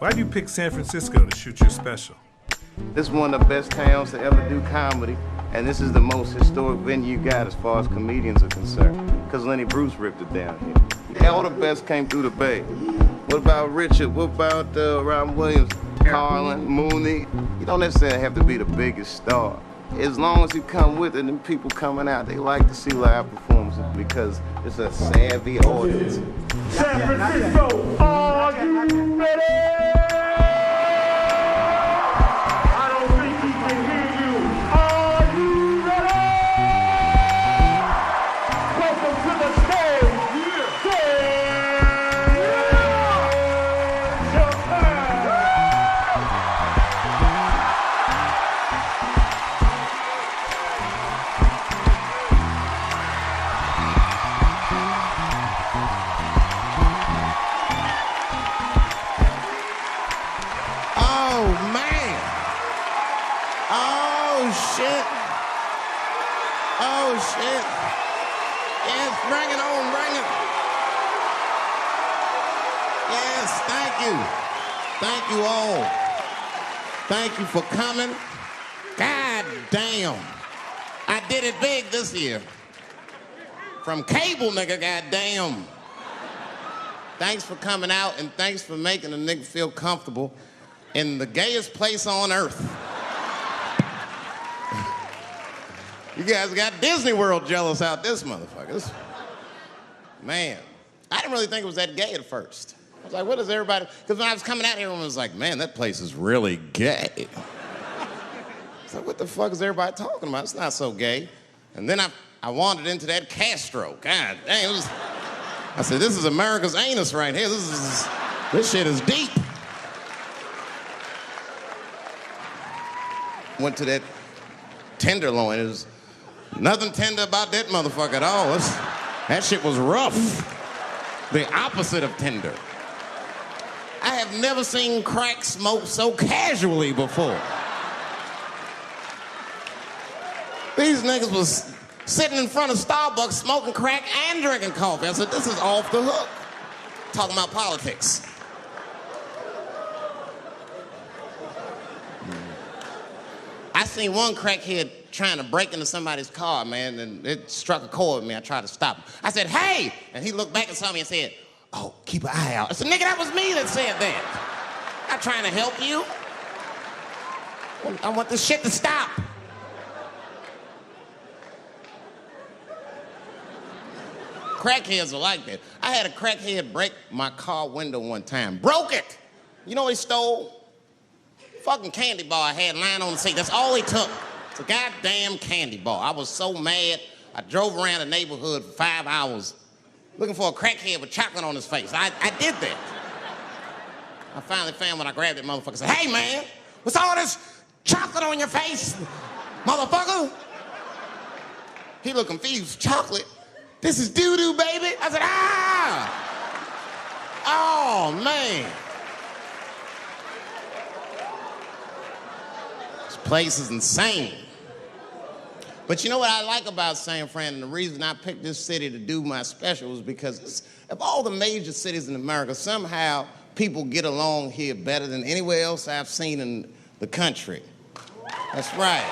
Why'd you pick San Francisco to shoot your special? This is one of the best towns to ever do comedy, and this is the most historic venue you got as far as comedians are concerned, because Lenny Bruce ripped it down here. All the best came through the Bay. What about Richard? What about Robin Williams, Carlin, Mooney? You don't necessarily have to be the biggest star. As long as you come with it and people coming out, they like to see live performances because it's a savvy audience. San Francisco, are you ready? I don't think he can hear you. Are you ready? Welcome to the stage. Chappelle. Oh, man. Oh, shit. Oh, shit. Yes, bring it on, bring it. Yes, thank you. Thank you all. Thank you for coming. God damn. I did it big this year. From cable, nigga, goddamn. Thanks for coming out, and thanks for making a nigga feel comfortable in the gayest place on earth. You guys got Disney World jealous out this motherfucker. Man, I didn't really think it was that gay at first. I was like, what is everybody? Because when I was coming out here, everyone was like, man, that place is really gay. So what the fuck is everybody talking about? It's not so gay. And then I wandered into that Castro. God dang, it was... I said, this is America's anus right here. This shit is deep. Went to that Tenderloin. It was nothing tender about that motherfucker at all. That shit was rough. The opposite of tender. I have never seen crack smoked so casually before. These niggas was sitting in front of Starbucks smoking crack and drinking coffee. I said, this is off the hook. Talking about politics. I seen one crackhead trying to break into somebody's car, man, and it struck a chord with me. I tried to stop him. I said, hey! And he looked back and saw me and said, oh, keep an eye out. I said, nigga, that was me that said that. I'm not trying to help you. I want this shit to stop. Crackheads are like that. I had a crackhead break my car window one time. Broke it! You know what he stole? Fucking candy bar I had lying on the seat. That's all he took. It's a goddamn candy bar. I was so mad. I drove around the neighborhood for 5 hours looking for a crackhead with chocolate on his face. I did that. I finally found when I grabbed that motherfucker and said, hey man, what's all this chocolate on your face, motherfucker? He looked confused. Chocolate? This is doo-doo, baby. I said, ah! Oh, man. This place is insane. But you know what I like about San Fran, and the reason I picked this city to do my special is because of all the major cities in America, somehow people get along here better than anywhere else I've seen in the country. That's right.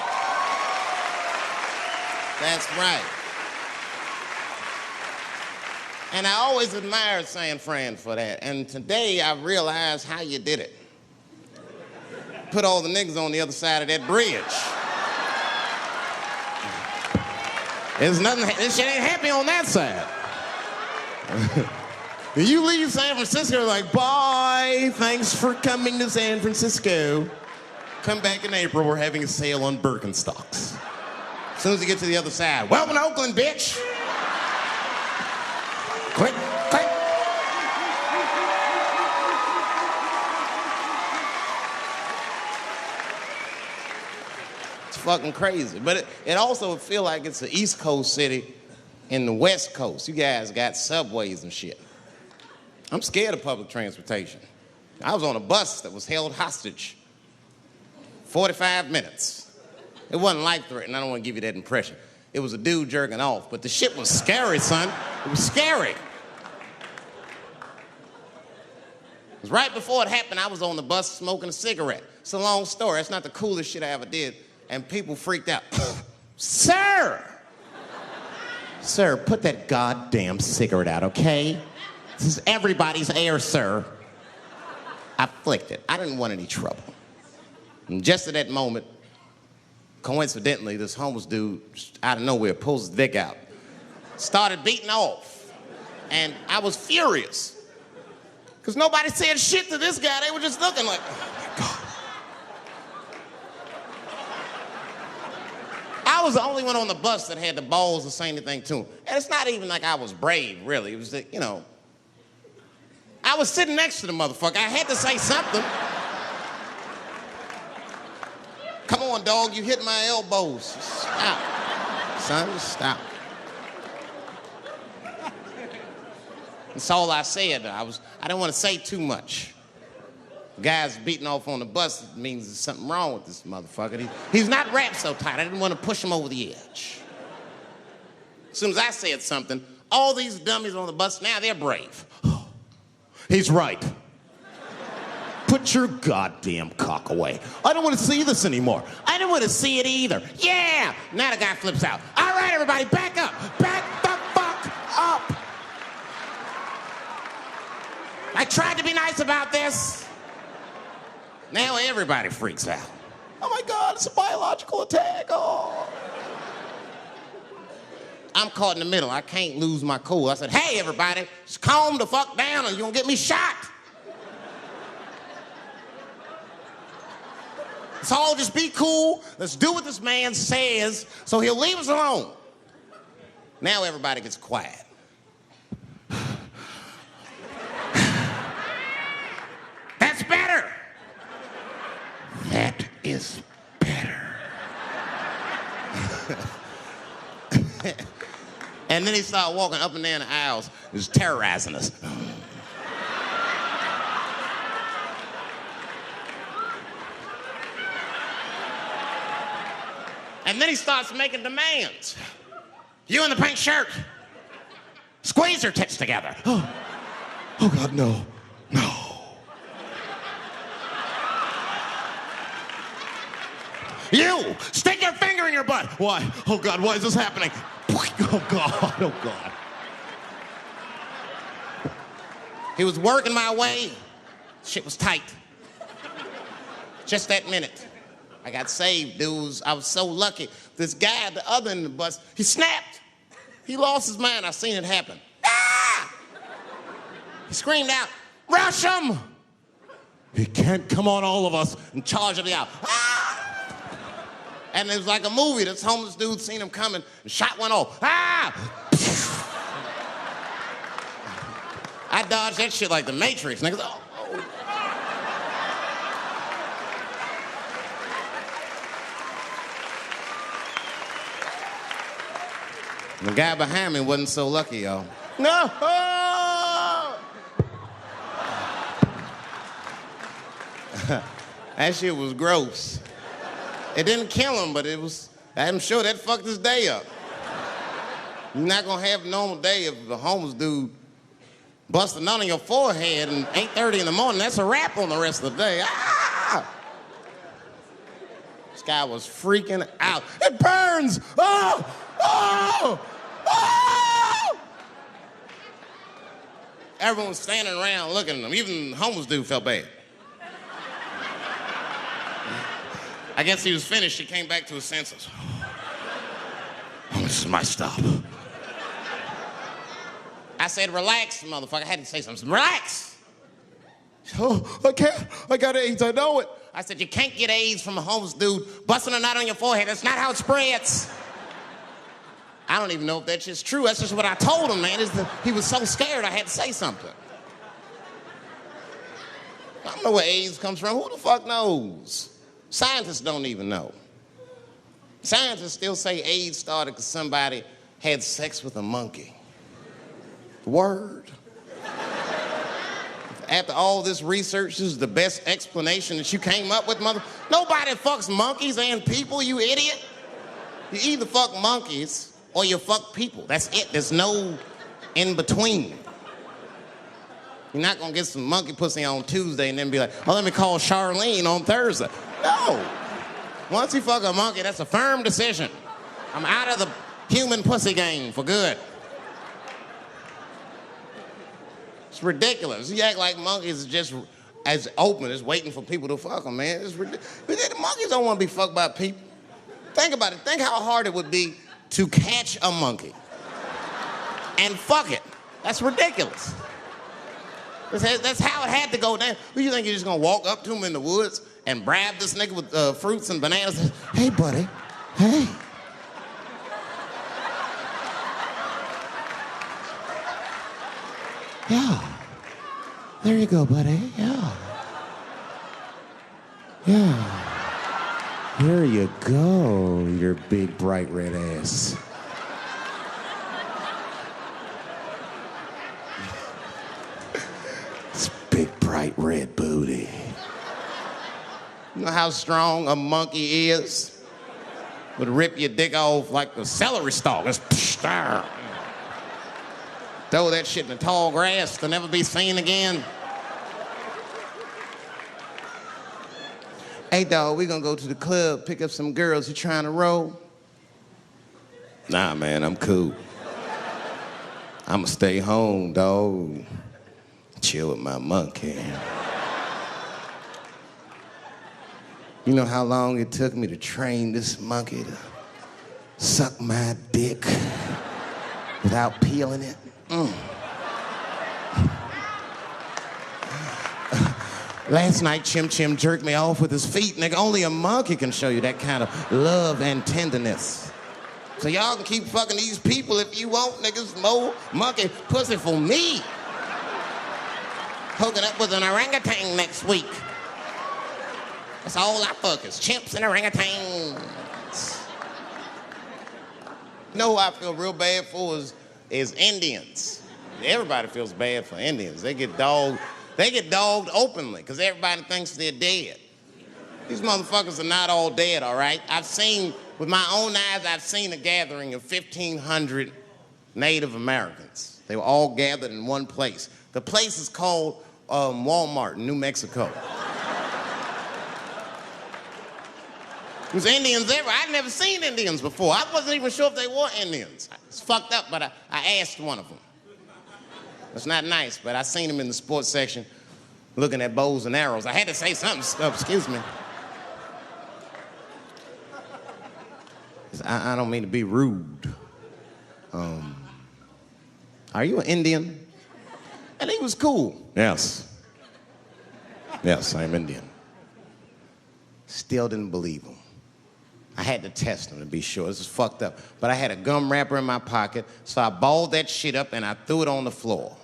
That's right. And I always admired San Fran for that. And today I realized how you did it. Put all the niggas on the other side of that bridge. There's nothing, this shit ain't happy on that side. You leave San Francisco like, bye, thanks for coming to San Francisco. Come back in April, we're having a sale on Birkenstocks. As soon as you get to the other side, welcome to Oakland, bitch. Click, click. It's fucking crazy. But it also feel like it's an East Coast city in the West Coast. You guys got subways and shit. I'm scared of public transportation. I was on a bus that was held hostage 45 minutes. It wasn't life-threatening. I don't want to give you that impression. It was a dude jerking off, but the shit was scary, son. It was scary. 'Cause right before it happened, I was on the bus smoking a cigarette. It's a long story. It's not the coolest shit I ever did. And people freaked out. Sir! Sir, put that goddamn cigarette out, okay? This is everybody's air, sir. I flicked it. I didn't want any trouble. And just at that moment, coincidentally, this homeless dude, out of nowhere, pulls his dick out. Started beating off. And I was furious. Because nobody said shit to this guy. They were just looking like, oh my God. I was the only one on the bus that had the balls to say anything to him. And it's not even like I was brave, really. It was that, you know, I was sitting next to the motherfucker. I had to say something. Come on, dog, you hit my elbows. Stop. Son, just stop. That's all I said. I didn't want to say too much. The guy's beating off on the bus. It means there's something wrong with this motherfucker. He's not wrapped so tight. I didn't want to push him over the edge. As soon as I said something, all these dummies on the bus, now they're brave. He's right. Put your goddamn cock away. I don't want to see this anymore. I don't want to see it either. Yeah! Now the guy flips out. All right, everybody, back up. Back the fuck up. I tried to be nice about this. Now everybody freaks out. Oh my God, it's a biological attack. Oh. I'm caught in the middle. I can't lose my cool. I said, hey, everybody, just calm the fuck down or you're gonna get me shot. Let's all just be cool. Let's do what this man says so he'll leave us alone. Now everybody gets quiet. That's better. That is better. And then he started walking up and down the aisles, just terrorizing us. And then he starts making demands. You in the pink shirt, squeeze your tits together. Oh God, no, no. You, stick your finger in your butt. Why? Oh God, why is this happening? Oh God, oh God. He was working my way. Shit was tight. Just that minute. I got saved, dudes. I was so lucky. This guy at the other end of the bus, he snapped. He lost his mind. I seen it happen. Ah! He screamed out, rush him! He can't come on all of us and charge him out. Ah! And it was like a movie. This homeless dude seen him coming and shot one off. Ah! I dodged that shit like the Matrix. Niggas, oh. The guy behind me wasn't so lucky, y'all. No! That shit was gross. It didn't kill him, but I'm sure that fucked his day up. You're not gonna have a normal day if the homeless dude busts a nut on your forehead and 8:30 in the morning. That's a wrap on the rest of the day. Ah! This guy was freaking out. It burns! Oh! Oh! Oh! Everyone was standing around looking at him. Even the homeless dude felt bad. I guess he was finished. He came back to his senses. Oh, this is my stop. I said, relax, motherfucker. I had to say something. Relax. Oh, I got AIDS. I know it. I said, you can't get AIDS from a homeless dude busting a nut on your forehead. That's not how it spreads. I don't even know if that's just true. That's just what I told him, man. He was so scared I had to say something. I don't know where AIDS comes from. Who the fuck knows? Scientists don't even know. Scientists still say AIDS started because somebody had sex with a monkey. Word. After all this research, this is the best explanation that you came up with, mother. Nobody fucks monkeys and people, you idiot. You either fuck monkeys or you fuck people. That's it. There's no in between. You're not gonna get some monkey pussy on Tuesday and then be like, oh, let me call Charlene on Thursday. No. Once you fuck a monkey, that's a firm decision. I'm out of the human pussy game for good. It's ridiculous. You act like monkeys are just as open as waiting for people to fuck them, man. It's ridiculous. The monkeys don't want to be fucked by people. Think about it. Think how hard it would be to catch a monkey and fuck it. That's ridiculous. That's how it had to go down. What, you think you're just gonna walk up to him in the woods and brab this nigga with fruits and bananas? Hey, buddy. Hey. Yeah. There you go, buddy. Yeah. Yeah. Here you go, your big, bright red ass. This big, bright red booty. You know how strong a monkey is? Would rip your dick off like a celery stalk. Just throw that shit in the tall grass to never be seen again. Hey, dog, we gonna go to the club, pick up some girls. You trying to roll? Nah, man, I'm cool. I'ma stay home, dog. Chill with my monkey. You know how long it took me to train this monkey to suck my dick without peeling it? Last night, Chim Chim jerked me off with his feet. Nigga, only a monkey can show you that kind of love and tenderness. So y'all can keep fucking these people if you want, niggas. More monkey pussy for me. Hooking up with an orangutan next week. That's all I fuck is chimps and orangutans. You know who I feel real bad for is Indians. Everybody feels bad for Indians. They get dogged openly because everybody thinks they're dead. These motherfuckers are not all dead, all right? With my own eyes, I've seen a gathering of 1,500 Native Americans. They were all gathered in one place. The place is called Walmart in New Mexico. There's Indians everywhere. I'd never seen Indians before. I wasn't even sure if they were Indians. It's fucked up, but I asked one of them. It's not nice, but I seen him in the sports section looking at bows and arrows. I had to say something. Excuse me. I don't mean to be rude. Are you an Indian? And he was cool. Yes. Yes, I'm Indian. Still didn't believe him. I had to test him to be sure. This is fucked up. But I had a gum wrapper in my pocket, so I balled that shit up and I threw it on the floor.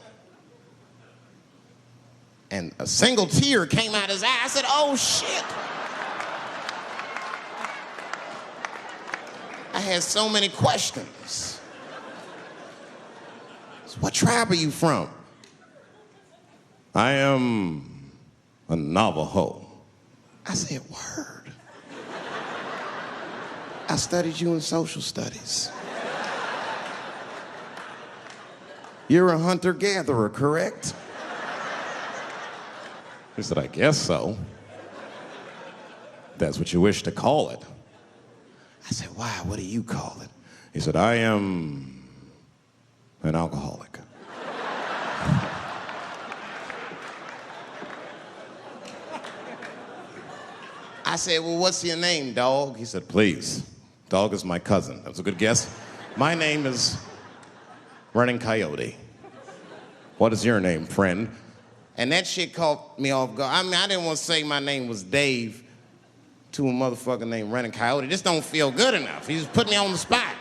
And a single tear came out his eye. I said, oh, shit. I had so many questions. So what tribe are you from? I am a Navajo. I said, word. I studied you in social studies. You're a hunter-gatherer, correct? He said, I guess so. That's what you wish to call it. I said, why? What do you call it? He said, I am an alcoholic. I said, well, what's your name, dog? He said, please. Dog is my cousin. That was a good guess. My name is Running Coyote. What is your name, friend? And that shit caught me off guard. I mean, I didn't want to say my name was Dave to a motherfucker named Running Coyote. This don't feel good enough. He just put me on the spot.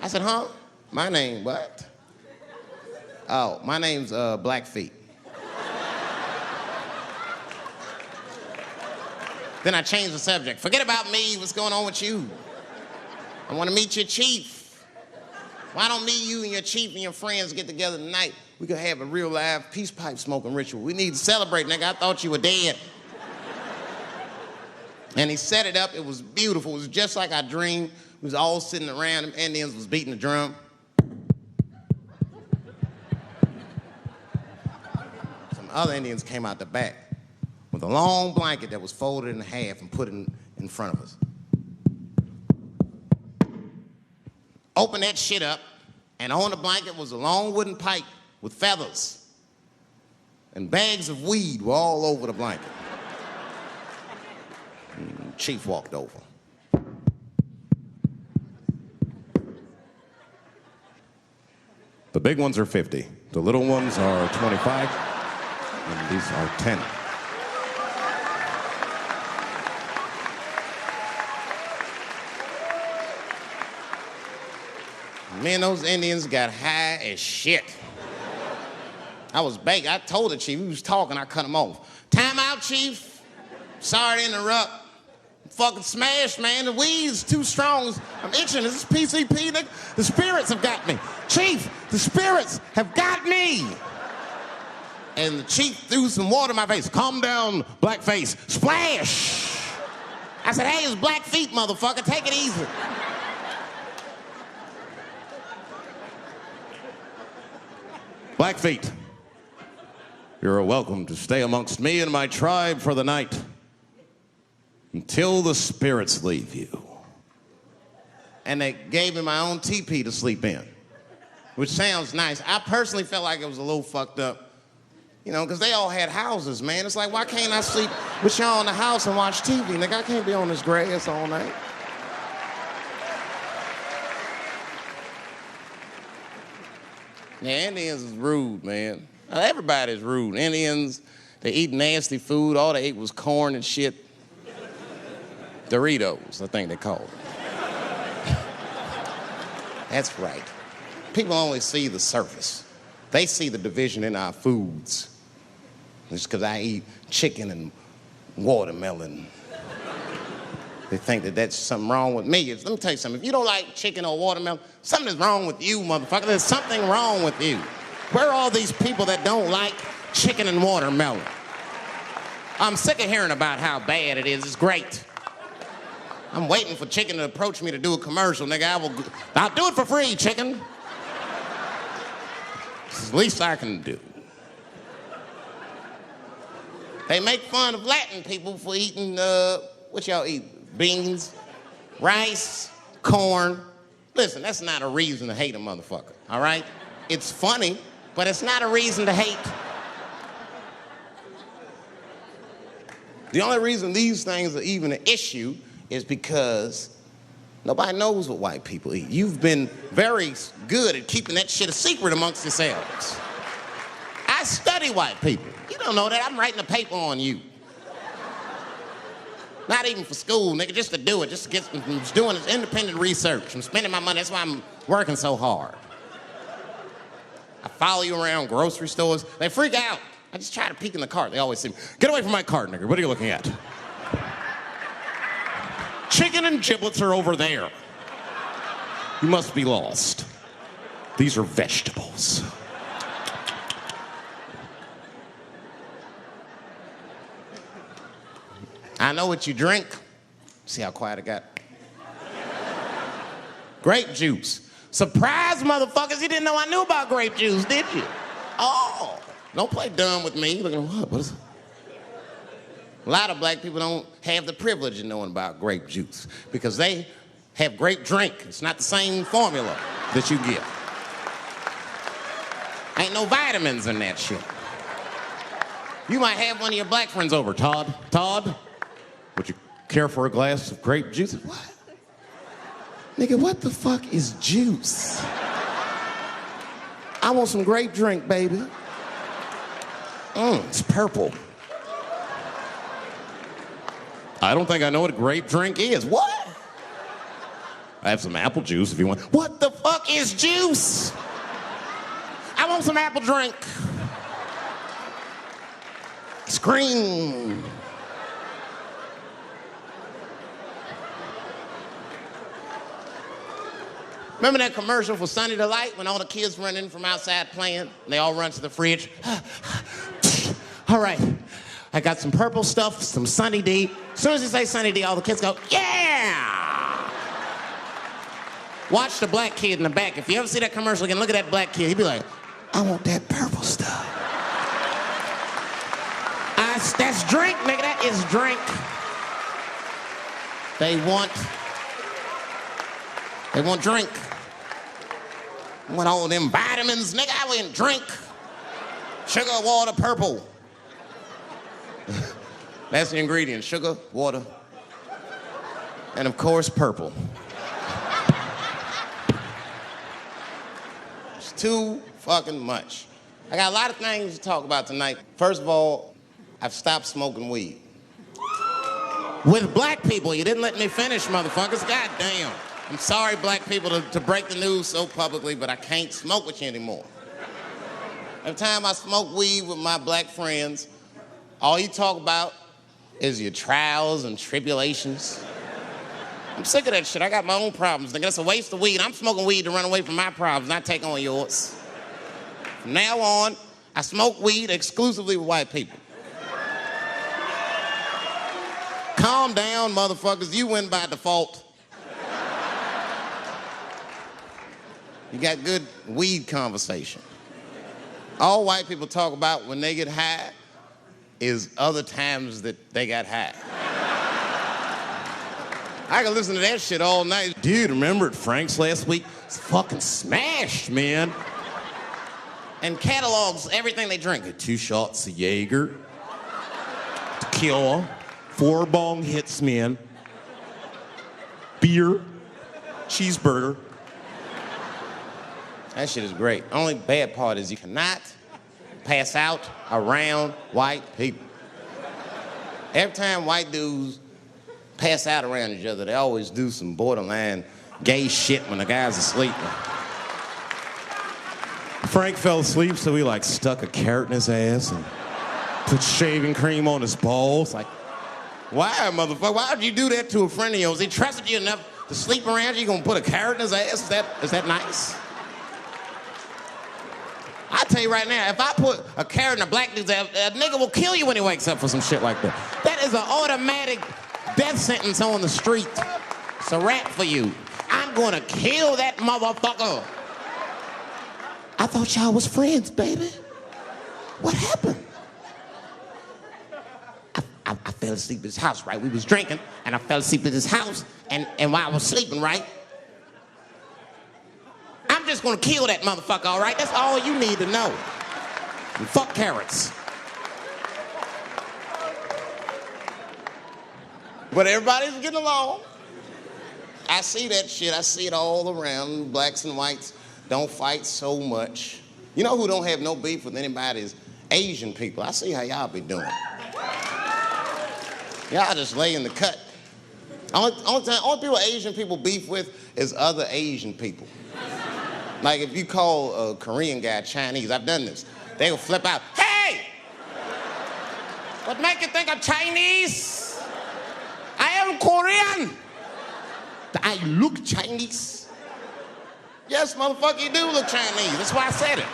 I said, huh? My name, what? Oh, my name's Blackfeet. Then I changed the subject. Forget about me. What's going on with you? I want to meet your chief. Why don't me, you, and your chief and your friends get together tonight? We could have a real live peace pipe smoking ritual. We need to celebrate, nigga. I thought you were dead. And he set it up. It was beautiful. It was just like I dreamed. We was all sitting around. Them Indians was beating the drum. other Indians came out the back with a long blanket that was folded in half and put in front of us. Opened that shit up, and on the blanket was a long wooden pipe with feathers. And bags of weed were all over the blanket. And Chief walked over. The big ones are 50. The little ones are 25. And these are 10. Me and those Indians got high as shit. I was baked. I told the chief, he was talking, I cut him off. Time out, chief. Sorry to interrupt. I'm fucking smashed, man. The weed's too strong. I'm itching. This is PCP, nigga. The spirits have got me. Chief, the spirits have got me. And the chief threw some water in my face. Calm down, blackface. Splash! I said, hey, it's black feet, motherfucker. Take it easy. Blackfeet, you're welcome to stay amongst me and my tribe for the night until the spirits leave you. And they gave me my own teepee to sleep in, which sounds nice. I personally felt like it was a little fucked up, you know, because they all had houses, man. It's like, why can't I sleep with y'all in the house and watch TV? Nigga, I can't be on this grass all night. Yeah, Indians is rude, man. Everybody's rude. Indians, they eat nasty food. All they ate was corn and shit. Doritos, I think they call it. That's right. People only see the surface. They see the division in our foods. Just because I eat chicken and watermelon. They think that that's something wrong with me. Let me tell you something. If you don't like chicken or watermelon, something is wrong with you, motherfucker. There's something wrong with you. Where are all these people that don't like chicken and watermelon? I'm sick of hearing about how bad it is. It's great. I'm waiting for chicken to approach me to do a commercial, nigga. I'll do it for free, chicken. It's the least I can do. They make fun of Latin people for eating, what y'all eat? Beans, rice, corn. Listen, that's not a reason to hate a motherfucker, all right? It's funny, but it's not a reason to hate. The only reason these things are even an issue is because nobody knows what white people eat. You've been very good at keeping that shit a secret amongst yourselves. I study white people. You don't know that. I'm writing a paper on you. Not even for school, nigga, just to do it, just to get, I'm just doing this independent research. I'm spending my money, that's why I'm working so hard. I follow you around grocery stores. They freak out. I just try to peek in the cart. They always say, get away from my cart, nigga. What are you looking at? Chicken and giblets are over there. You must be lost. These are vegetables. I know what you drink. See how quiet I got? Grape juice. Surprise, motherfuckers, you didn't know I knew about grape juice, did you? Oh, don't play dumb with me. Looking at what is it? A lot of black people don't have the privilege of knowing about grape juice because they have grape drink. It's not the same formula that you get. Ain't no vitamins in that shit. You might have one of your black friends over. Todd, would you care for a glass of grape juice? What? Nigga, what the fuck is juice? I want some grape drink, baby. It's purple. I don't think I know what a grape drink is. What? I have some apple juice if you want. What the fuck is juice? I want some apple drink. Scream. Remember that commercial for Sunny Delight when all the kids run in from outside playing and they all run to the fridge? All right, I got some purple stuff, some Sunny D. As soon as you say Sunny D, all the kids go, yeah! Watch the black kid in the back. If you ever see that commercial again, look at that black kid. He'd be like, I want that purple stuff. That's drink, nigga. That is drink. They want drink. Want all them vitamins, nigga. I went drink. Sugar, water, purple. That's the ingredient. Sugar, water, and of course, purple. It's too fucking much. I got a lot of things to talk about tonight. First of all, I've stopped smoking weed. With black people, you didn't let me finish, motherfuckers. God damn. I'm sorry, black people, to break the news so publicly, but I can't smoke with you anymore. Every time I smoke weed with my black friends, all you talk about is your trials and tribulations. I'm sick of that shit. I got my own problems. Nigga, that's a waste of weed. I'm smoking weed to run away from my problems, not take on yours. From now on, I smoke weed exclusively with white people. Calm down, motherfuckers. You win by default. You got good weed conversation. All white people talk about when they get high is other times that they got high. I can listen to that shit all night. Dude, remember at Frank's last week? It's fucking smashed, man. And catalogs everything they drink. 2 shots of Jaeger, tequila, 4 bong hits, man, beer, cheeseburger. That shit is great. Only bad part is you cannot pass out around white people. Every time white dudes pass out around each other, they always do some borderline gay shit when the guy's asleep. Frank fell asleep, so he like stuck a carrot in his ass and put shaving cream on his balls. Like, why, motherfucker? Why would you do that to a friend of yours? He trusted you enough to sleep around you. You gonna put a carrot in his ass? Is that nice? I tell you right now, if I put a carrot in a black dude's ass, a nigga will kill you when he wakes up for some shit like that. That is an automatic death sentence on the street. It's a rap for you. I'm gonna kill that motherfucker. I thought y'all was friends, baby. What happened? I fell asleep at his house, right? We was drinking, and I fell asleep at his house, and while I was sleeping, right? I'm just gonna kill that motherfucker, all right? That's all you need to know. And fuck carrots. But everybody's getting along. I see that shit. I see it all around. Blacks and whites don't fight so much. You know who don't have no beef with anybody is Asian people. I see how y'all be doing. Y'all just lay in the cut. Only people Asian people beef with is other Asian people. Like if you call a Korean guy Chinese, I've done this. They will flip out, hey! What make you think I'm Chinese? I am Korean. I look Chinese. Yes, motherfucker, you do look Chinese. That's why I said it.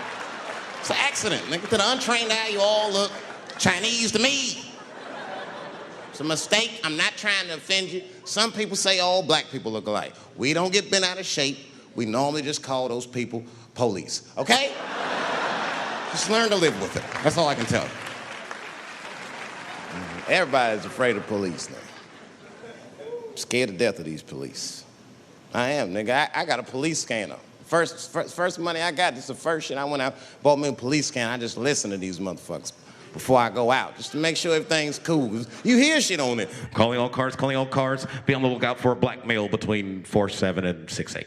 It's an accident. Nigga, to the untrained eye, you all look Chinese to me. It's a mistake. I'm not trying to offend you. Some people say all black people look alike. We don't get bent out of shape. We normally just call those people police, okay? Just learn to live with it. That's all I can tell you. Everybody's afraid of police now. I'm scared to death of these police. I am, nigga. I got a police scanner. First money I got, this is the first shit I went out, bought me a police scanner. I just listen to these motherfuckers before I go out, just to make sure everything's cool. You hear shit on it. Calling all cars, be on the lookout for a black male between 4'7" and 6'8".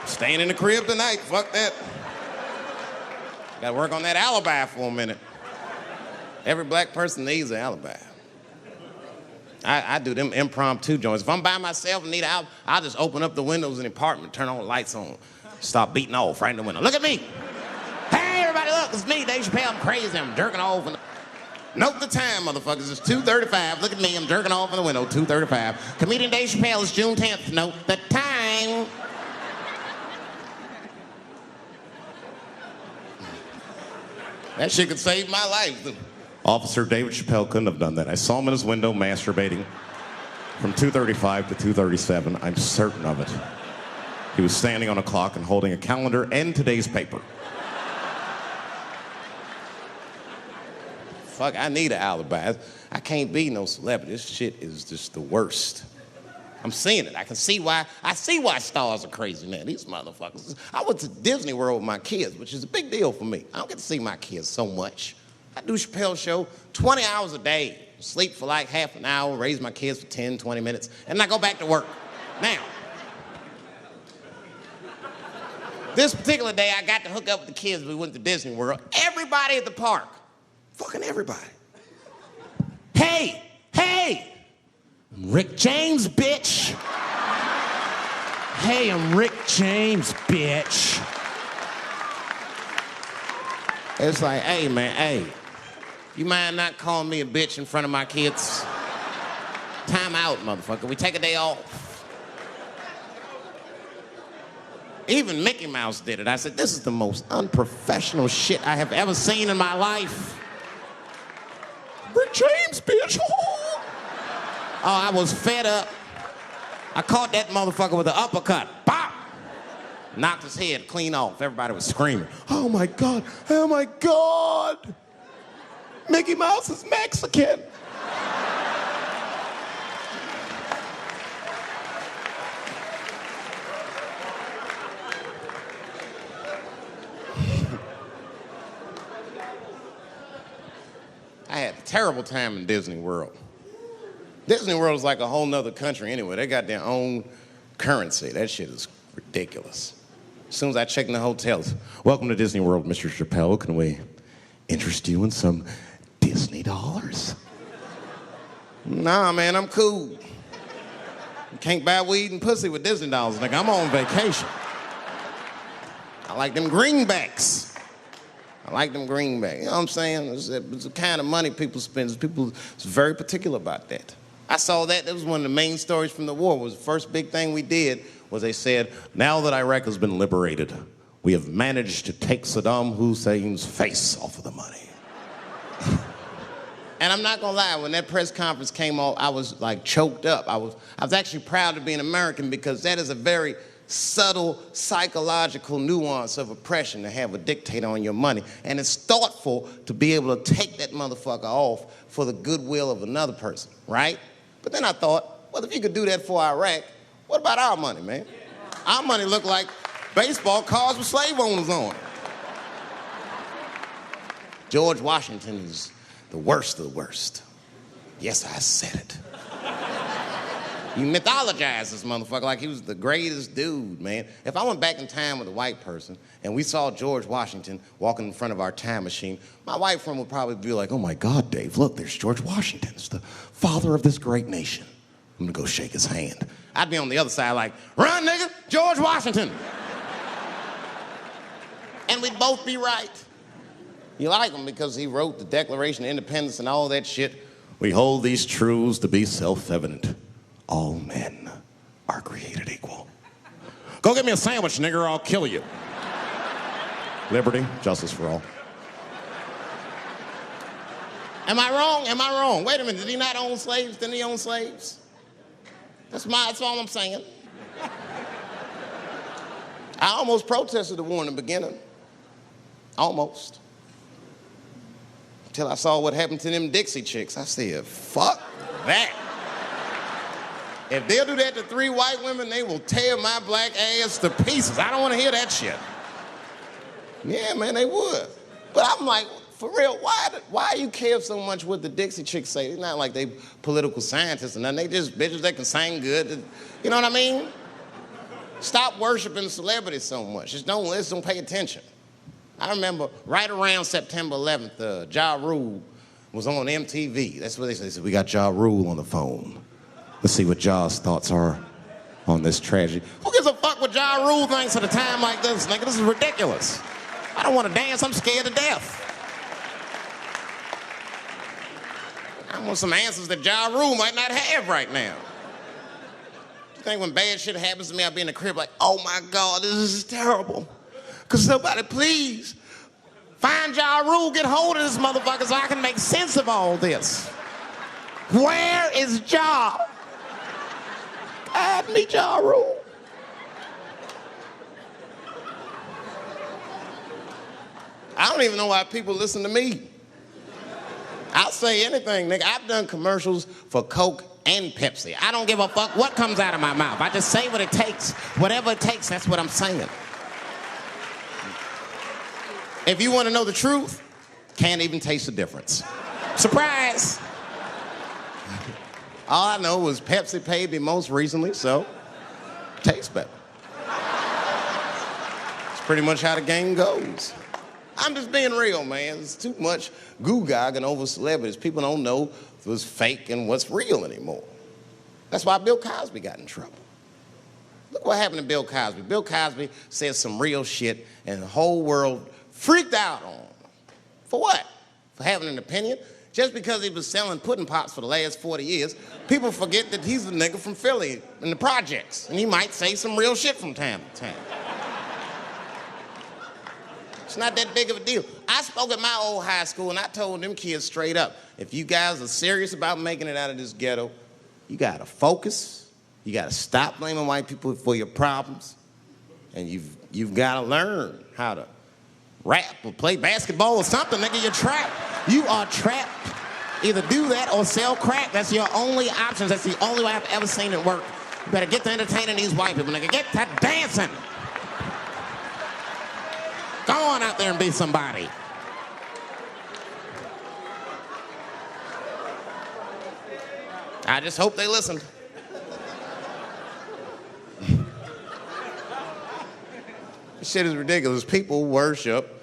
Staying in the crib tonight, fuck that. Gotta work on that alibi for a minute. Every black person needs an alibi. I do them impromptu joints. If I'm by myself and need an alibi, I'll just open up the windows in the apartment, turn all the lights on, start beating off right in the window. Look at me. Hey, everybody, look, it's me, Dave Chappelle. I'm crazy, I'm jerking off. Note the time, motherfuckers. It's 2:35. Look at me, I'm jerking off in the window, 2:35. Comedian Dave Chappelle is June 10th. Note the time. That shit could save my life. Officer David Chappelle couldn't have done that. I saw him in his window masturbating from 2:35 to 2:37. I'm certain of it. He was standing on a clock and holding a calendar and today's paper. fuck, I need an alibi. I can't be no celebrity. This shit is just the worst. I'm seeing it. I see why stars are crazy now. These motherfuckers. I went to Disney World with my kids, which is a big deal for me. I don't get to see my kids so much. I do Chappelle show 20 hours a day, sleep for like half an hour, raise my kids for 10, 20 minutes, and I go back to work. Now, this particular day, I got to hook up with the kids. We went to Disney World. Everybody at the park, fucking everybody. Hey, I'm Rick James, bitch. Hey, I'm Rick James, bitch. It's like, hey, man, hey. You mind not calling me a bitch in front of my kids? Time out, motherfucker. We take a day off. Even Mickey Mouse did it. I said, this is the most unprofessional shit I have ever seen in my life. Rick James, bitch. Oh, I was fed up. I caught that motherfucker with an uppercut. Bop! Knocked his head clean off. Everybody was screaming. Oh my God, oh my God. Mickey Mouse is Mexican. I had a terrible time in Disney World. Disney World is like a whole nother country anyway. They got their own currency. That shit is ridiculous. As soon as I check in the hotels, welcome to Disney World, Mr. Chappelle. Can we interest you in some Disney dollars? Nah, man, I'm cool. You can't buy weed and pussy with Disney dollars, nigga. I'm on vacation. I like them greenbacks. You know what I'm saying? It's the kind of money people spend. People is very particular about that. I saw that. That was one of the main stories from the war. It was the first big thing we did was they said, now that Iraq has been liberated, we have managed to take Saddam Hussein's face off of the money. And I'm not gonna lie, when that press conference came off, I was like choked up. I was actually proud to be an American because that is a very subtle psychological nuance of oppression to have a dictator on your money. And it's thoughtful to be able to take that motherfucker off for the goodwill of another person, right? But then I thought, well, if you could do that for Iraq, what about our money, man? Our money looked like baseball cards with slave owners on it. George Washington is the worst of the worst. Yes, I said it. You mythologize this motherfucker like he was the greatest dude, man. If I went back in time with a white person and we saw George Washington walking in front of our time machine, my white friend would probably be like, oh my God, Dave, look, there's George Washington. It's the father of this great nation. I'm gonna go shake his hand. I'd be on the other side like, run, nigga, George Washington. And we'd both be right. You like him because he wrote the Declaration of Independence and all that shit. We hold these truths to be self-evident. All men are created equal. Go get me a sandwich, nigger, or I'll kill you. Liberty, justice for all. Am I wrong? Am I wrong? Wait a minute, did he not own slaves? Didn't he own slaves? That's all I'm saying. I almost protested the war in the beginning. Almost. Until I saw what happened to them Dixie chicks. I said, fuck that. If they'll do that to 3 white women, they will tear my black ass to pieces. I don't want to hear that shit. Yeah, man, they would. But I'm like, for real, why you care so much what the Dixie chicks say? It's not like they political scientists or nothing. They just bitches that can sing good. You know what I mean? Stop worshiping celebrities so much. Just don't listen, don't pay attention. I remember right around September 11th, Ja Rule was on MTV. That's what they said. They said, we got Ja Rule on the phone. Let's see what Ja's thoughts are on this tragedy. Who gives a fuck what Ja Rule thinks at a time like this, nigga? This is ridiculous. I don't want to dance. I'm scared to death. I want some answers that Ja Rule might not have right now. You think when bad shit happens to me, I'll be in the crib like, oh my God, this is terrible. Could somebody please find Ja Rule, get hold of this motherfucker so I can make sense of all this. Where is Ja? God, me Ja Rule. I don't even know why people listen to me. I'll say anything, nigga. I've done commercials for Coke and Pepsi. I don't give a fuck what comes out of my mouth. I just say what it takes. Whatever it takes, that's what I'm saying. If you want to know the truth, can't even taste the difference. Surprise! All I know was Pepsi paid me most recently, so tastes better. It's pretty much how the game goes. I'm just being real, man. There's too much goo-gagging over celebrities. People don't know what's fake and what's real anymore. That's why Bill Cosby got in trouble. Look what happened to Bill Cosby. Bill Cosby said some real shit, and the whole world freaked out on him. For what? For having an opinion? Just because he was selling pudding pops for the last 40 years, people forget that he's a nigga from Philly in the projects, and he might say some real shit from time to time. It's not that big of a deal. I spoke at my old high school, and I told them kids straight up, if you guys are serious about making it out of this ghetto, you gotta focus, you gotta stop blaming white people for your problems, and you've gotta learn how to rap or play basketball or something, nigga. You're trapped. You are trapped. Either do that or sell crack. That's your only options. That's the only way I've ever seen it work. You better get to entertaining these white people, nigga. Get to dancing. Go on out there and be somebody. I just hope they listened. This shit is ridiculous. People worship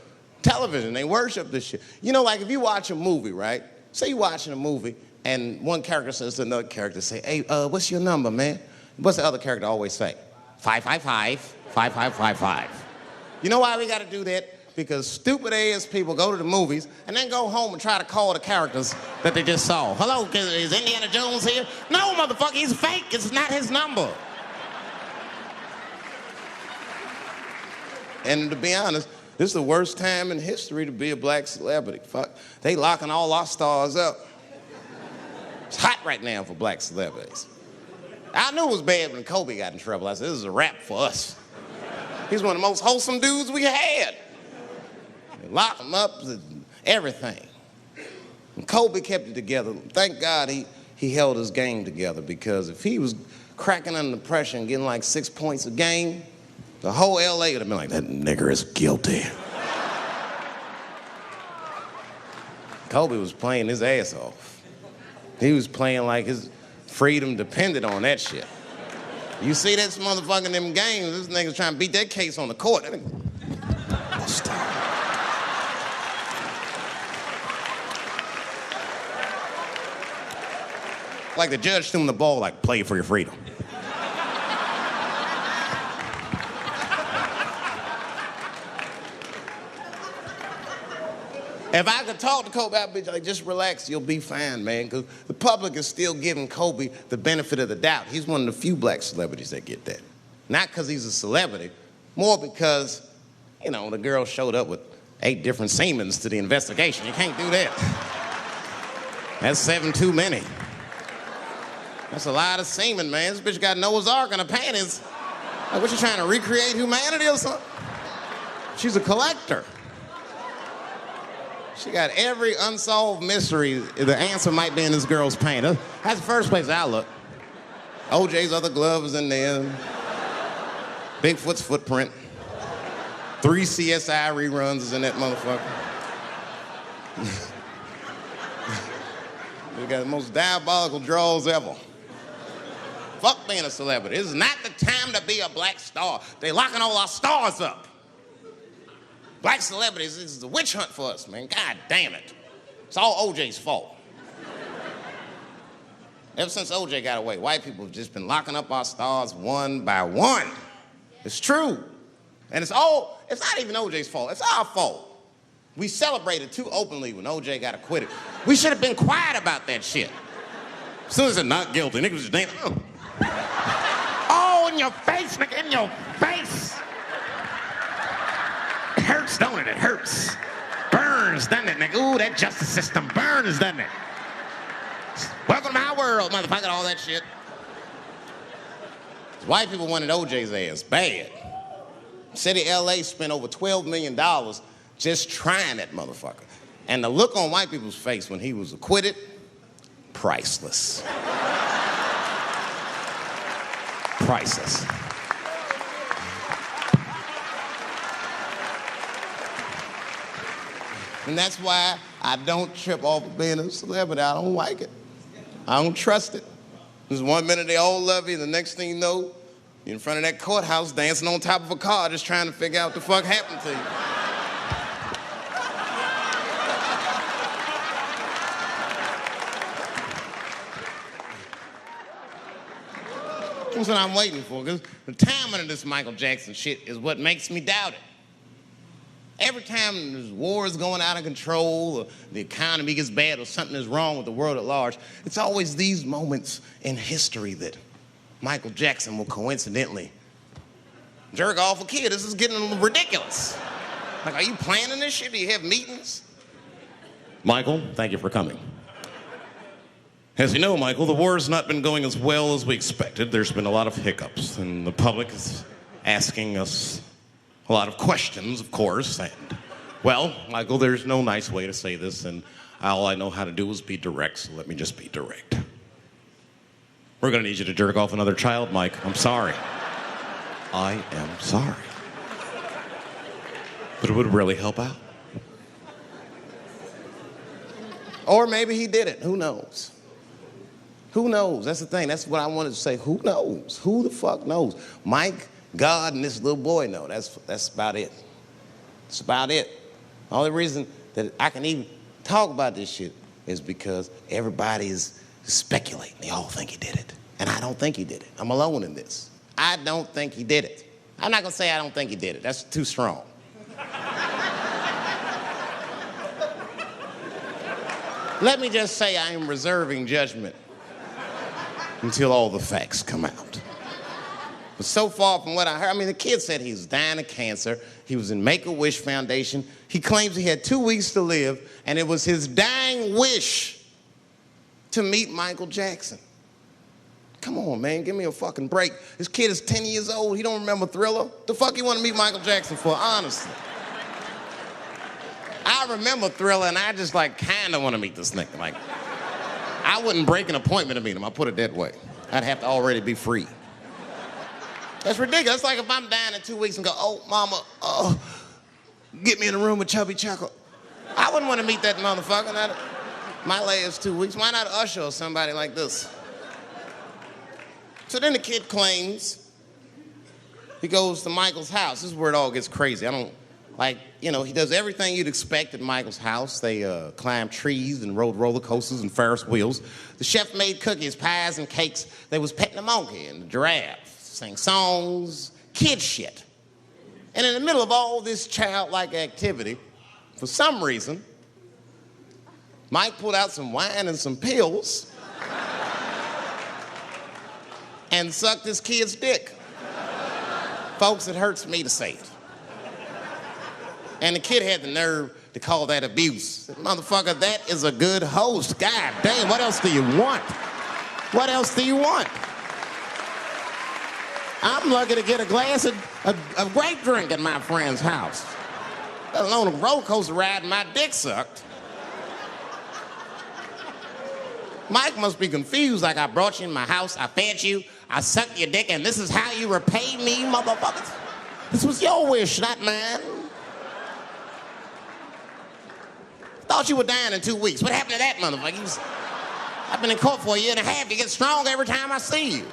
television. They worship this shit. You know, like if you watch a movie, right? Say you're watching a movie and one character says to another character, say, hey, what's your number, man? What's the other character always say? 555, 5555. You know why we gotta do that? Because stupid ass people go to the movies and then go home and try to call the characters that they just saw. Hello, is Indiana Jones here? No, motherfucker, he's fake. It's not his number. And to be honest, this is the worst time in history to be a black celebrity. Fuck, they locking all our stars up. It's hot right now for black celebrities. I knew it was bad when Kobe got in trouble. I said, this is a wrap for us. He's one of the most wholesome dudes we had. They locked him up, everything. And Kobe kept it together. Thank God he held his game together, because if he was cracking under pressure and getting like 6 points a game, the whole LA would have been like, that nigger is guilty. Kobe was playing his ass off. He was playing like his freedom depended on that shit. You see this motherfucker in them games, this nigga's trying to beat that case on the court. Stop. Like the judge threw him the ball, like, play for your freedom. If I could talk to Kobe, I'd be like, just relax, you'll be fine, man. Because the public is still giving Kobe the benefit of the doubt. He's one of the few black celebrities that get that. Not because he's a celebrity, more because, you know, the girl showed up with 8 different semens to the investigation. You can't do that. That's 7 too many. That's a lot of semen, man. This bitch got Noah's Ark in her panties. Like, what, you trying to recreate humanity or something? She's a collector. She got every unsolved mystery. The answer might be in this girl's paint. That's the first place I look. OJ's other glove is in there. Bigfoot's footprint. 3 CSI reruns is in that motherfucker. We got the most diabolical draws ever. Fuck being a celebrity. This is not the time to be a black star. They locking all our stars up. Black celebrities, this is a witch hunt for us, man. God damn it. It's all OJ's fault. Ever since OJ got away, white people have just been locking up our stars one by one. It's true. And it's not even OJ's fault. It's our fault. We celebrated too openly when OJ got acquitted. We should have been quiet about that shit. As soon as it's not guilty, niggas just damn. Oh, in your face, nigga, in your face. It hurts, don't it? It hurts. Burns, doesn't it, nigga? Ooh, that justice system burns, doesn't it? Welcome to my world, motherfucker, all that shit. White people wanted OJ's ass bad. City of LA spent over $12 million just trying that motherfucker. And the look on white people's face when he was acquitted, priceless. Priceless. And that's why I don't trip off of being a celebrity. I don't like it. I don't trust it. There's 1 minute they all love you, and the next thing you know, you're in front of that courthouse dancing on top of a car just trying to figure out what the fuck happened to you. That's what I'm waiting for, because the timing of this Michael Jackson shit is what makes me doubt it. Every time there's wars going out of control, or the economy gets bad, or something is wrong with the world at large, it's always these moments in history that Michael Jackson will coincidentally jerk off a kid. This is getting ridiculous. Like, are you planning this shit? Do you have meetings? Michael, thank you for coming. As you know, Michael, the war has not been going as well as we expected. There's been a lot of hiccups, and the public is asking us a lot of questions, of course. And, well, Michael, there's no nice way to say this, and all I know how to do is be direct, so let me just be direct. We're gonna need you to jerk off another child, Mike. I'm sorry. I am sorry. But it would really help out. Or maybe he did it. Who knows? Who knows? That's the thing. That's what I wanted to say. Who knows? Who the fuck knows? Mike, God, and this little boy know. That's about it. That's about it. The only reason that I can even talk about this shit is because everybody is speculating. They all think he did it. And I don't think he did it. I'm alone in this. I don't think he did it. I'm not gonna say I don't think he did it. That's too strong. Let me just say I am reserving judgment until all the facts come out. But so far from what I heard, I mean, the kid said he was dying of cancer. He was in Make-A-Wish Foundation. He claims he had 2 weeks to live, and it was his dying wish to meet Michael Jackson. Come on, man, give me a fucking break. This kid is 10 years old. He don't remember Thriller. The fuck you want to meet Michael Jackson for, honestly? I remember Thriller, and I just, like, kind of want to meet this nigga. Like, I wouldn't break an appointment to meet him. I'll put it that way. I'd have to already be free. That's ridiculous. It's like if I'm dying in 2 weeks and go, oh, mama, get me in a room with Chubby Chuckle. I wouldn't want to meet that motherfucker. My last 2 weeks. Why not Usher or somebody like this? So then the kid claims he goes to Michael's house. This is where it all gets crazy. I don't, like, you know, he does everything you'd expect at Michael's house. They climbed trees and rode roller coasters and Ferris wheels. The chef made cookies, pies, and cakes. They was petting a monkey and the giraffe, sang songs, kid shit. And in the middle of all this childlike activity, for some reason, Mike pulled out some wine and some pills and sucked his kid's dick. Folks, it hurts me to say it. And the kid had the nerve to call that abuse. Motherfucker, that is a good host. God damn, what else do you want? What else do you want? I'm lucky to get a glass of grape drink at my friend's house. Let alone a roller coaster ride and my dick sucked. Mike must be confused, like I brought you in my house, I fed you, I sucked your dick, and this is how you repay me, motherfuckers? This was your wish, not mine. Thought you were dying in 2 weeks. What happened to that motherfucker? I've been in court for 1.5 years. You get stronger every time I see you.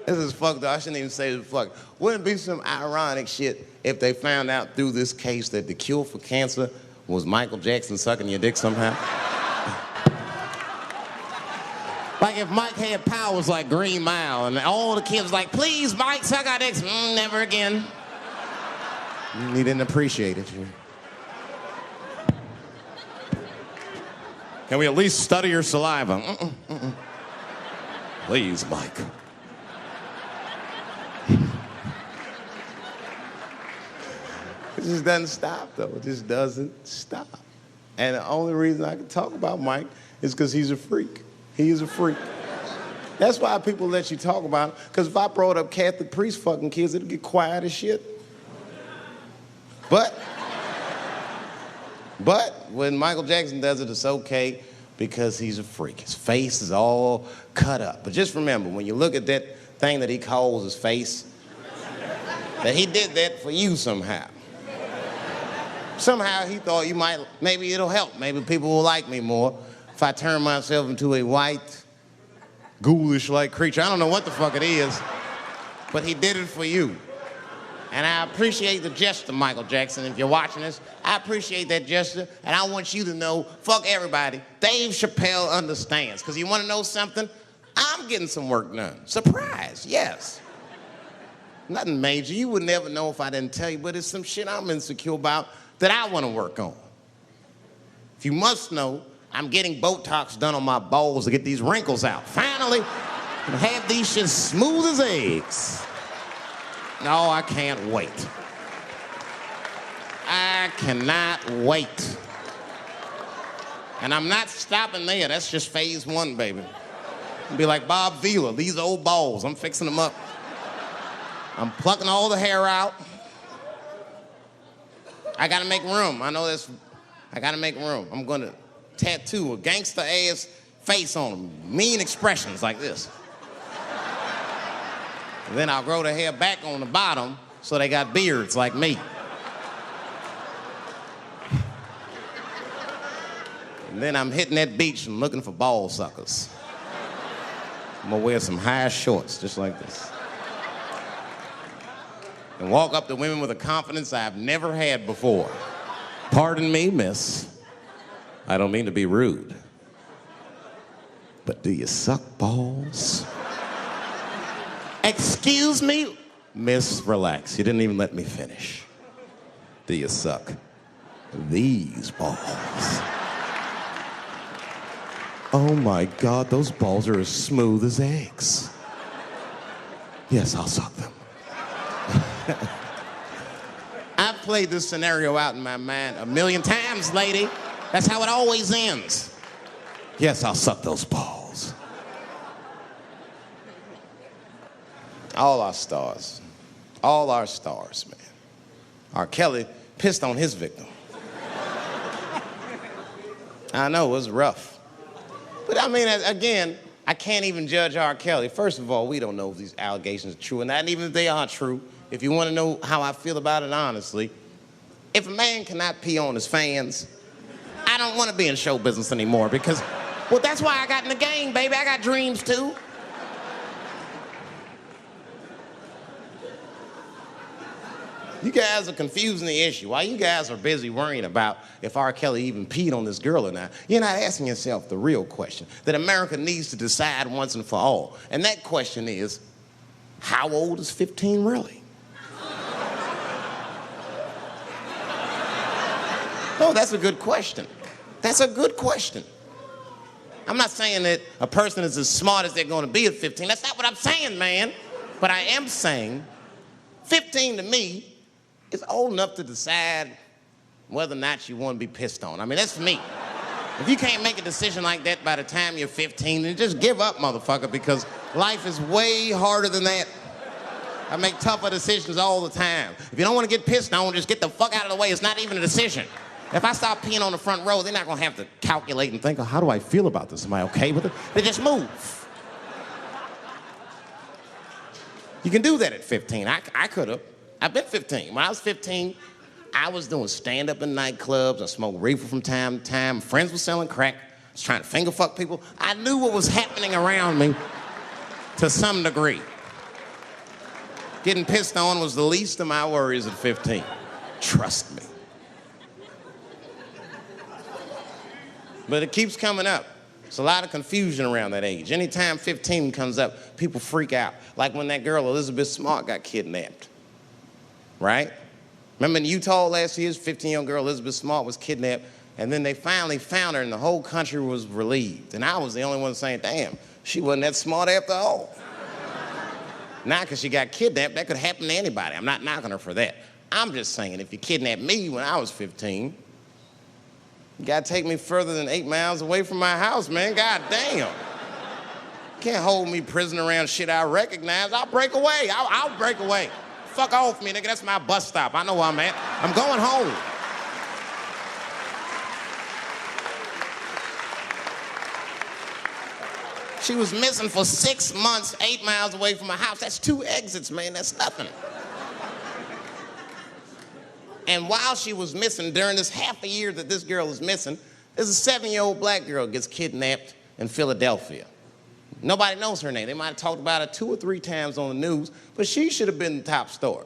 This is fucked up. I shouldn't even say this fuck. Wouldn't it be some ironic shit if they found out through this case that the cure for cancer was Michael Jackson sucking your dick somehow? Like if Mike had powers like Green Mile and all the kids like, please, Mike, suck our dicks. Never again. He didn't appreciate it. Can we at least study your saliva? Please, Mike. It just doesn't stop, though. It just doesn't stop. And the only reason I can talk about Mike is because he's a freak. He is a freak. That's why people let you talk about it. Because if I brought up Catholic priest fucking kids, it'd get quiet as shit. But when Michael Jackson does it, it's okay because he's a freak. His face is all cut up. But just remember, when you look at that thing that he calls his face, that he did that for you somehow. Somehow he thought maybe it'll help. Maybe people will like me more if I turn myself into a white, ghoulish-like creature. I don't know what the fuck it is, but he did it for you. And I appreciate the gesture, Michael Jackson. If you're watching this, I appreciate that gesture, and I want you to know, fuck everybody, Dave Chappelle understands. Because you want to know something? I'm getting some work done. Surprise, yes. Nothing major. You would never know if I didn't tell you, but it's some shit I'm insecure about that I want to work on. If you must know, I'm getting Botox done on my balls to get these wrinkles out. Finally, have these shits smooth as eggs. No, I can't wait. I cannot wait. And I'm not stopping there. That's just phase one, baby. I'll be like Bob Vila, these old balls, I'm fixing them up. I'm plucking all the hair out. I gotta make room. I know this. I gotta make room. I'm gonna tattoo a gangster-ass face on them. Mean expressions like this. And then I'll grow the hair back on the bottom so they got beards like me. And then I'm hitting that beach and looking for ball suckers. I'm gonna wear some high shorts just like this. And walk up to women with a confidence I've never had before. Pardon me, miss. I don't mean to be rude. But do you suck balls? Excuse me? Miss, relax. You didn't even let me finish. Do you suck these balls? Oh my God, those balls are as smooth as eggs. Yes, I'll suck them. I've played this scenario out in my mind a million times, lady. That's how it always ends. Yes, I'll suck those balls. All our stars, man. R. Kelly pissed on his victim. I know, it was rough. But I mean, again, I can't even judge R. Kelly. First of all, we don't know if these allegations are true, and even if they are true, if you want to know how I feel about it honestly, if a man cannot pee on his fans, I don't want to be in show business anymore because, well, that's why I got in the game, baby. I got dreams too. You guys are confusing the issue. While you guys are busy worrying about if R. Kelly even peed on this girl or not, you're not asking yourself the real question that America needs to decide once and for all. And that question is, how old is 15 really? No, that's a good question. That's a good question. I'm not saying that a person is as smart as they're going to be at 15. That's not what I'm saying, man. But I am saying 15 to me is old enough to decide whether or not you want to be pissed on. I mean, that's for me. If you can't make a decision like that by the time you're 15, then just give up, motherfucker, because life is way harder than that. I make tougher decisions all the time. If you don't want to get pissed on, just get the fuck out of the way. It's not even a decision. If I start peeing on the front row, they're not going to have to calculate and think, oh, how do I feel about this? Am I okay with it? They just move. You can do that at 15. I could have. I've been 15. When I was 15, I was doing stand-up in nightclubs. I smoked reefer from time to time. Friends were selling crack. I was trying to finger fuck people. I knew what was happening around me to some degree. Getting pissed on was the least of my worries at 15. Trust me. But it keeps coming up. There's a lot of confusion around that age. Anytime 15 comes up, people freak out. Like when that girl, Elizabeth Smart, got kidnapped. Right? Remember in Utah last year, 15-year-old girl, Elizabeth Smart, was kidnapped, and then they finally found her, and the whole country was relieved. And I was the only one saying, damn, she wasn't that smart after all. Not because she got kidnapped. That could happen to anybody. I'm not knocking her for that. I'm just saying, if you kidnapped me when I was 15, you gotta take me further than 8 miles away from my house, man. God damn. Can't hold me prisoner around shit I recognize. I'll break away. I'll break away. Fuck off me, nigga. That's my bus stop. I know where I'm at. I'm going home. She was missing for 6 months, 8 miles away from my house. That's 2 exits, man. That's nothing. And while she was missing, during this half a year that this girl is missing, there's a 7-year-old black girl gets kidnapped in Philadelphia. Nobody knows her name. They might have talked about it 2 or 3 times on the news, but she should have been the top story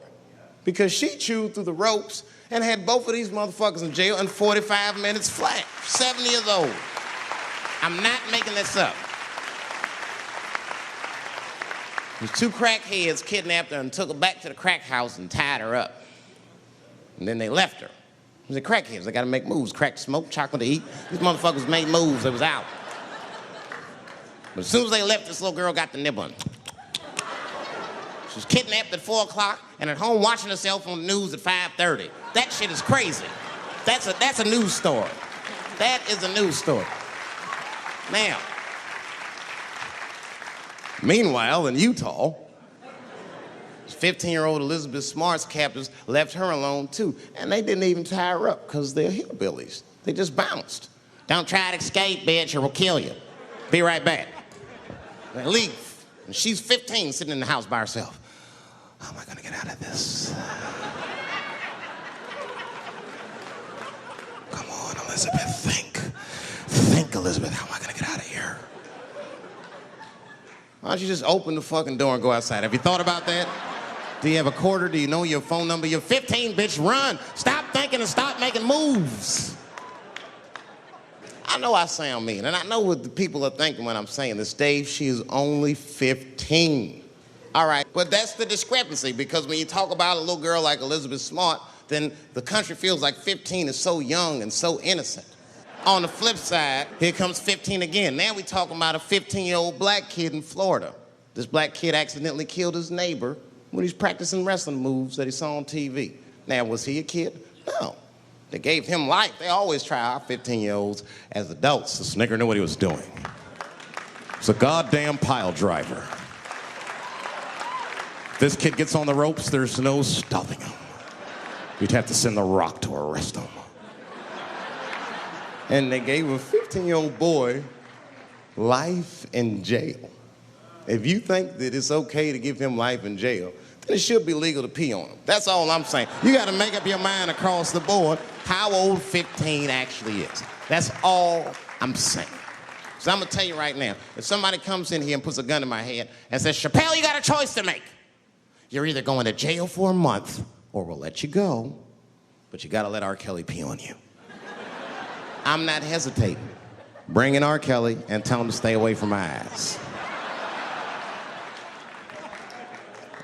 because she chewed through the ropes and had both of these motherfuckers in jail in 45 minutes flat. 7 years old. I'm not making this up. These 2 crackheads kidnapped her and took her back to the crack house and tied her up. And then they left her. They're crackheads. They got to make moves. Crack to smoke, chocolate to eat. These motherfuckers made moves. They was out. But as soon as they left, this little girl got the nibbling. She was kidnapped at 4 o'clock and at home watching herself on the news at 5:30. That shit is crazy. That's a news story. That is a news story. Now, meanwhile, in Utah, 15-year-old Elizabeth Smart's captors left her alone, too. And they didn't even tie her up because they're hillbillies. They just bounced. Don't try to escape, bitch, or we'll kill you. Be right back. They leave. And she's 15, sitting in the house by herself. How am I going to get out of this? Come on, Elizabeth, think. Think, Elizabeth, how am I going to get out of here? Why don't you just open the fucking door and go outside? Have you thought about that? Do you have a quarter? Do you know your phone number? You're 15, bitch, run. Stop thinking and stop making moves. I know I sound mean, and I know what the people are thinking when I'm saying this. Dave, she is only 15. All right, but that's the discrepancy, because when you talk about a little girl like Elizabeth Smart, then the country feels like 15 is so young and so innocent. On the flip side, here comes 15 again. Now we're talking about a 15-year-old black kid in Florida. This black kid accidentally killed his neighbor when he's practicing wrestling moves that he saw on TV. Now, was he a kid? No. They gave him life. They always try our 15-year-olds as adults. This nigger knew what he was doing. It's a goddamn pile driver. If this kid gets on the ropes, there's no stopping him. You'd have to send the Rock to arrest him. And they gave a 15-year-old boy life in jail. If you think that it's okay to give him life in jail, then it should be legal to pee on him. That's all I'm saying. You got to make up your mind across the board how old 15 actually is. That's all I'm saying. So I'm going to tell you right now, if somebody comes in here and puts a gun in my head and says, Chappelle, you got a choice to make. You're either going to jail for a month or we'll let you go, but you got to let R. Kelly pee on you. I'm not hesitating. Bring in R. Kelly and tell him to stay away from my ass.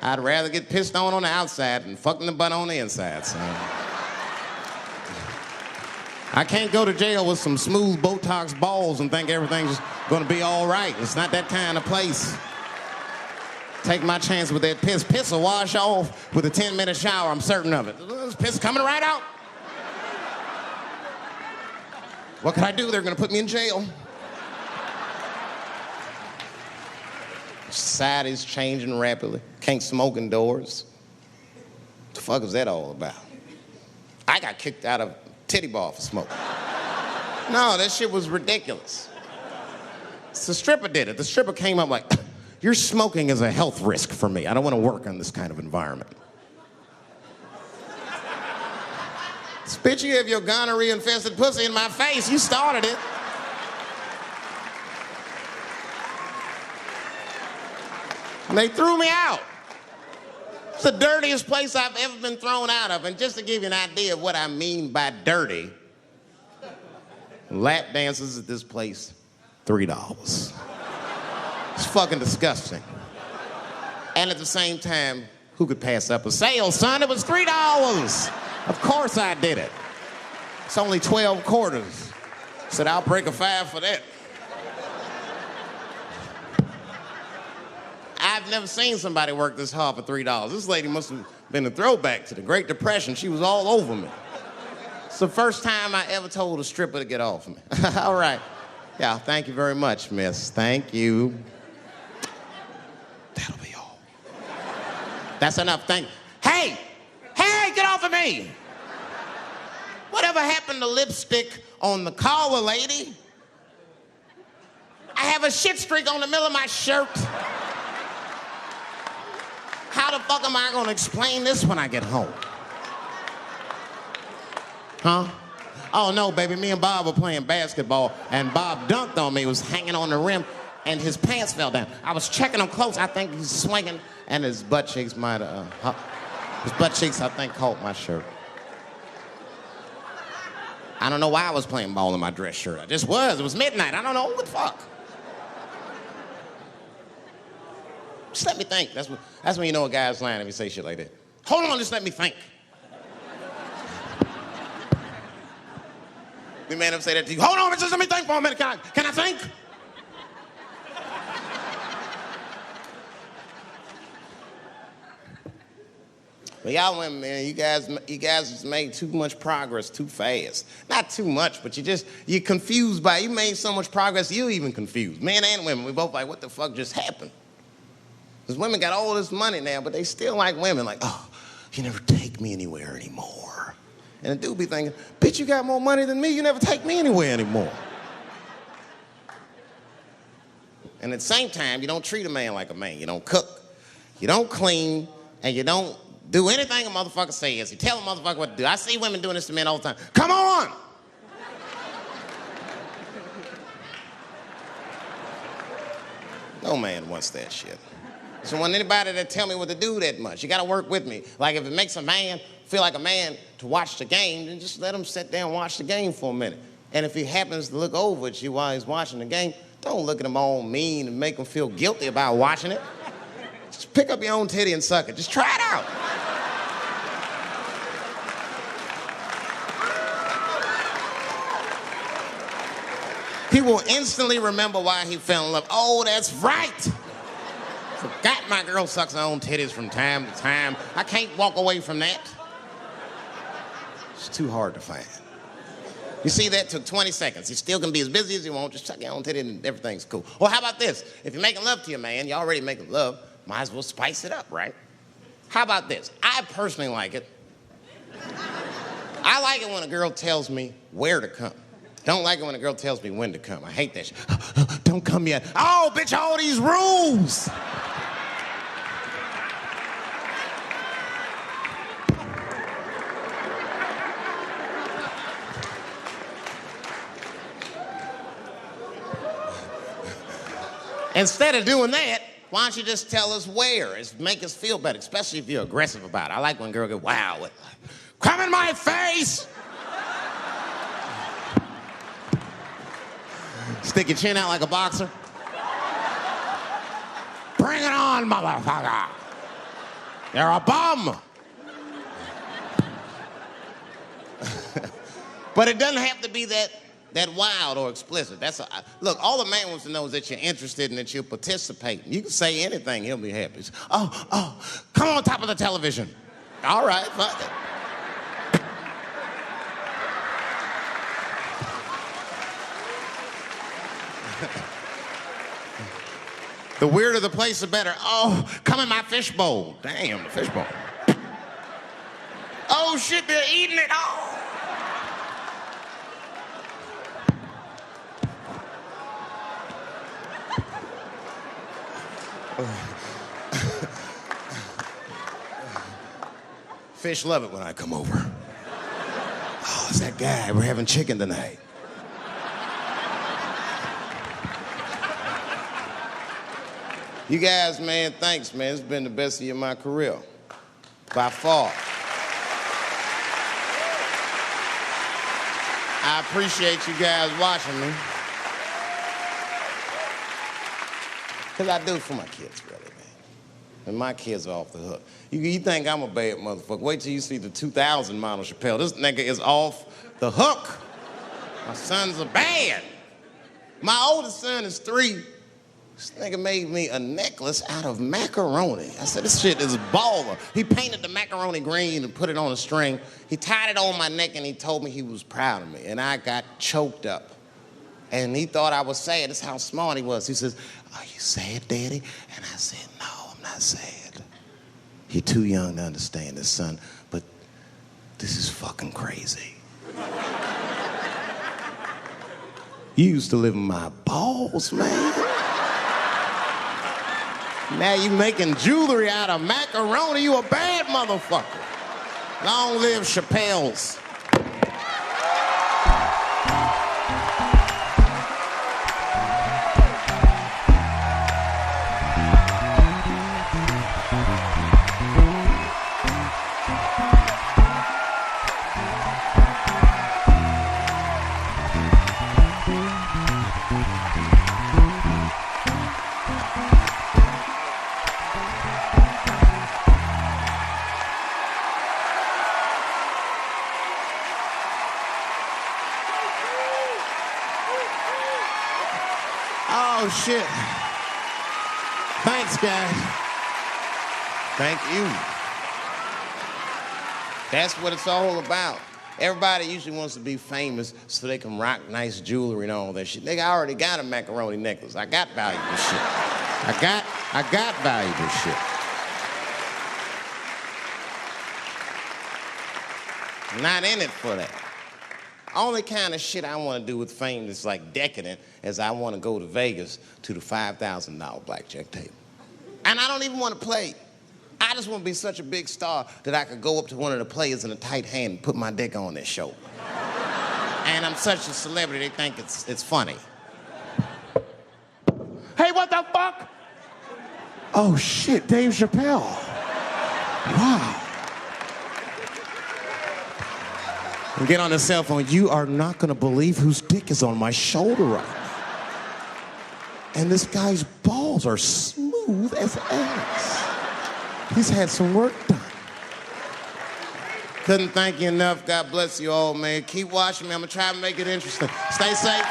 I'd rather get pissed on the outside than fucking the butt on the inside, so. I can't go to jail with some smooth Botox balls and think everything's gonna be all right. It's not that kind of place. Take my chance with that piss. Piss will wash off with a 10-minute shower, I'm certain of it. This piss coming right out. What can I do? They're gonna put me in jail. Society's changing rapidly. Can't smoke indoors. What the fuck is that all about? I got kicked out of titty bar for smoking. No, that shit was ridiculous. The stripper did it. The stripper came up like, your smoking is a health risk for me. I don't want to work in this kind of environment. Bitch, you have your gonorrhea-infested pussy in my face. You started it. And they threw me out. It's the dirtiest place I've ever been thrown out of. And just to give you an idea of what I mean by dirty, lap dances at this place, $3. It's fucking disgusting. And at the same time, who could pass up a sale, son? It was $3. Of course I did it. It's only 12 quarters. Said, I'll break a 5 for that. I've never seen somebody work this hard for $3. This lady must have been a throwback to the Great Depression. She was all over me. It's the first time I ever told a stripper to get off me. All right. Yeah, thank you very much, miss. Thank you. That's enough. Hey! Hey, get off of me! Whatever happened to lipstick on the collar, lady? I have a shit streak on the middle of my shirt. How the fuck am I gonna explain this when I get home? Huh? Oh no, baby, me and Bob were playing basketball and Bob dunked on me, was hanging on the rim and his pants fell down. I was checking him close, I think he's swinging and his butt cheeks might have, his butt cheeks I think caught my shirt. I don't know why I was playing ball in my dress shirt. I just was, it was midnight, I don't know, what the fuck? Just let me think, that's when you know a guy's lying if he say shit like that. Hold on, just let me think. We made him say that to you. Hold on, just let me think for a minute. Can I think? But y'all women, man, you guys just made too much progress too fast. Not too much, but you're confused by it. You made so much progress, you're even confused. Men and women, we both like, what the fuck just happened? Because women got all this money now, but they still like women. Like, oh, you never take me anywhere anymore. And the dude be thinking, bitch, you got more money than me, you never take me anywhere anymore. And at the same time, you don't treat a man like a man. You don't cook, you don't clean, and you don't do anything a motherfucker says. You tell a motherfucker what to do. I see women doing this to men all the time. Come on! No man wants that shit. So want anybody that tell me what to do that much. You gotta work with me. Like if it makes a man feel like a man to watch the game, then just let him sit there and watch the game for a minute. And if he happens to look over at you while he's watching the game, don't look at him all mean and make him feel guilty about watching it. Just pick up your own titty and suck it. Just try it out. He will instantly remember why he fell in love. Oh, that's right. Forgot my girl sucks her own titties from time to time. I can't walk away from that. It's too hard to find. You see, that took 20 seconds. You still can be as busy as you want, just suck your own titty and everything's cool. Well, how about this? If you're making love to your man, you're already making love, might as well spice it up, right? How about this? I personally like it. I like it when a girl tells me where to come. Don't like it when a girl tells me when to come. I hate that shit. Don't come yet. Oh, bitch, all these rules. Instead of doing that, why don't you just tell us where? It's make us feel better, especially if you're aggressive about it. I like when a girl goes, wow, come in my face! Stick your chin out like a boxer. Bring it on, motherfucker! You're a bum! But it doesn't have to be that wild or explicit. Look, all the man wants to know is that you're interested and that you're participating. You can say anything, he'll be happy. Oh, come on top of the television. All right, fuck it. The weirder the place, the better. Oh, come in my fishbowl. Damn, the fishbowl. Oh shit, they're eating it. Oh. Fish love it when I come over. Oh, it's that guy. We're having chicken tonight. You guys, man, thanks, man. It's been the best year of my career. By far. I appreciate you guys watching me. Because I do it for my kids, really, man. And my kids are off the hook. You think I'm a bad motherfucker. Wait till you see the 2000 model Chappelle. This nigga is off the hook. My sons are bad. My oldest son is 3. This nigga made me a necklace out of macaroni. I said, this shit is baller. He painted the macaroni green and put it on a string. He tied it on my neck and he told me he was proud of me. And I got choked up. And he thought I was sad. That's how smart he was. He says, are you sad, Daddy? And I said, no, I'm not sad. You're too young to understand this, son, but this is fucking crazy. You used to live in my balls, man. Now you making jewelry out of macaroni. You a bad motherfucker. Long live Chappelle's. Oh, shit. Thanks, guys. Thank you. That's what it's all about. Everybody usually wants to be famous so they can rock nice jewelry and all that shit. Nigga, I already got a macaroni necklace. I got valuable shit. I got valuable shit. I'm not in it for that. Only kind of shit I want to do with fame that's like decadent is I want to go to Vegas to the $5,000 blackjack table. And I don't even want to play. I just want to be such a big star that I could go up to one of the players in a tight hand and put my dick on their show. And I'm such a celebrity, they think it's funny. Hey, what the fuck? Oh shit, Dave Chappelle. Wow. And get on the cell phone. You are not gonna believe whose dick is on my shoulder right now. And this guy's balls are smooth as ass. He's had some work done. Couldn't thank you enough. God bless you all, man. Keep watching me. I'm gonna try to make it interesting. Stay safe.